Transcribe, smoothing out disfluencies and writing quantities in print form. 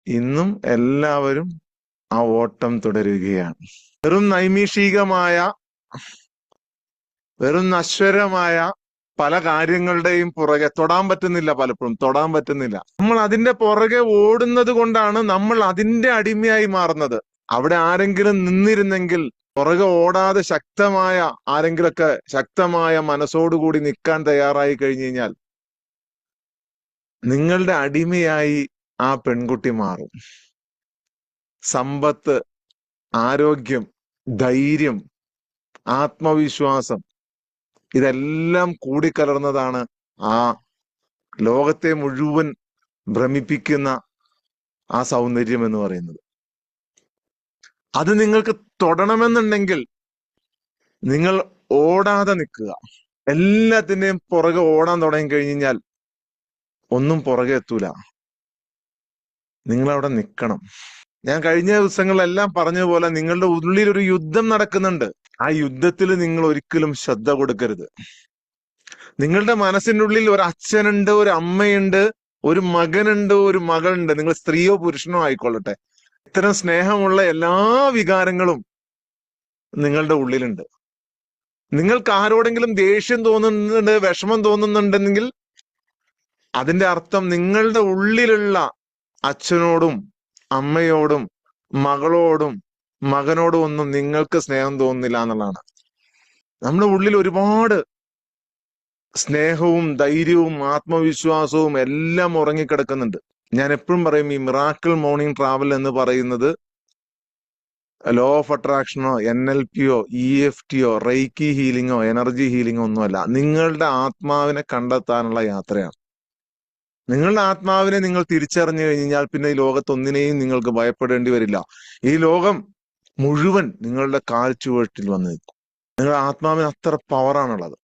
ഇന്നും എല്ലാവരും ആ ഓട്ടം തുടരുകയാണ്. വെറും നൈമിഷികമായ, വെറും നശ്വരമായ പല കാര്യങ്ങളുടെയും പുറകെ തൊടാൻ പറ്റുന്നില്ല. പലപ്പോഴും തൊടാൻ പറ്റുന്നില്ല. നമ്മൾ അതിന്റെ പുറകെ ഓടുന്നത് കൊണ്ടാണ് നമ്മൾ അതിന്റെ അടിമയായി മാറുന്നത്. അവിടെ ആരെങ്കിലും നിന്നിരുന്നെങ്കിൽ, പുറകെ ഓടാതെ ശക്തമായ ആരെങ്കിലൊക്കെ ശക്തമായ മനസ്സോടുകൂടി നിൽക്കാൻ തയ്യാറായി കഴിഞ്ഞു കഴിഞ്ഞാൽ നിങ്ങളുടെ അടിമയായി ആ പെൺകുട്ടി മാറും. സമ്പത്ത്, ആരോഗ്യം, ധൈര്യം, ആത്മവിശ്വാസം ഇതെല്ലാം കൂടിക്കലർന്നതാണ് ആ ലോകത്തെ മുഴുവൻ ഭ്രമിപ്പിക്കുന്ന ആ സൗന്ദര്യം എന്ന് പറയുന്നത്. അത് നിങ്ങൾക്ക് തൊടണമെന്നുണ്ടെങ്കിൽ നിങ്ങൾ ഓടാതെ നിൽക്കുക. എല്ലാത്തിന്റെയും പുറകെ ഓടാൻ തുടങ്ങി കഴിഞ്ഞാൽ ഒന്നും പുറകെ എത്തൂല. നിങ്ങൾ അവിടെ നിൽക്കണം. ഞാൻ കഴിഞ്ഞ ദിവസങ്ങളിലെല്ലാം പറഞ്ഞതുപോലെ നിങ്ങളുടെ ഉള്ളിൽ ഒരു യുദ്ധം നടക്കുന്നുണ്ട്. ആ യുദ്ധത്തിൽ നിങ്ങൾ ഒരിക്കലും ശ്രദ്ധ കൊടുക്കരുത്. നിങ്ങളുടെ മനസ്സിന്റെ ഉള്ളിൽ ഒരു അച്ഛനുണ്ട്, ഒരു അമ്മയുണ്ട്, ഒരു മകനുണ്ട്, ഒരു മകളുണ്ട്. നിങ്ങൾ സ്ത്രീയോ പുരുഷനോ ആയിക്കൊള്ളട്ടെ, ഇത്തരം സ്നേഹമുള്ള എല്ലാ വികാരങ്ങളും നിങ്ങളുടെ ഉള്ളിലുണ്ട്. നിങ്ങൾക്ക് ആരോടെങ്കിലും ദേഷ്യം തോന്നുന്നുണ്ട്, വിഷമം തോന്നുന്നുണ്ടെങ്കിൽ അതിന്റെ അർത്ഥം നിങ്ങളുടെ ഉള്ളിലുള്ള അച്ഛനോടും അമ്മയോടും മകളോടും മകനോടും ഒന്നും നിങ്ങൾക്ക് സ്നേഹം തോന്നുന്നില്ല എന്നുള്ളതാണ്. നമ്മുടെ ഉള്ളിൽ ഒരുപാട് സ്നേഹവും ധൈര്യവും ആത്മവിശ്വാസവും എല്ലാം ഉറങ്ങിക്കിടക്കുന്നുണ്ട്. ഞാൻ എപ്പോഴും പറയും, ഈ മിറാക്കിൾ മോർണിംഗ് ട്രാവൽ എന്ന് പറയുന്നത് ലോ ഓഫ് അട്രാക്ഷനോ NLP-യോ EFT-യോ റെയ്ക്കി ഹീലിങ്ങോ എനർജി ഹീലിങ്ങോ ഒന്നുമല്ല. നിങ്ങളുടെ ആത്മാവിനെ കണ്ടെത്താനുള്ള യാത്രയാണ്. നിങ്ങളുടെ ആത്മാവിനെ നിങ്ങൾ തിരിച്ചറിഞ്ഞു കഴിഞ്ഞാൽ പിന്നെ ഈ ലോകത്തൊന്നിനെയും നിങ്ങൾക്ക് ഭയപ്പെടേണ്ടി വരില്ല. ഈ ലോകം മുഴുവൻ നിങ്ങളുടെ കാൽ ചുവട്ടിൽ വന്ന് നിൽക്കും. നിങ്ങളുടെ ആത്മാവിന് അത്ര പവറാണുള്ളത്.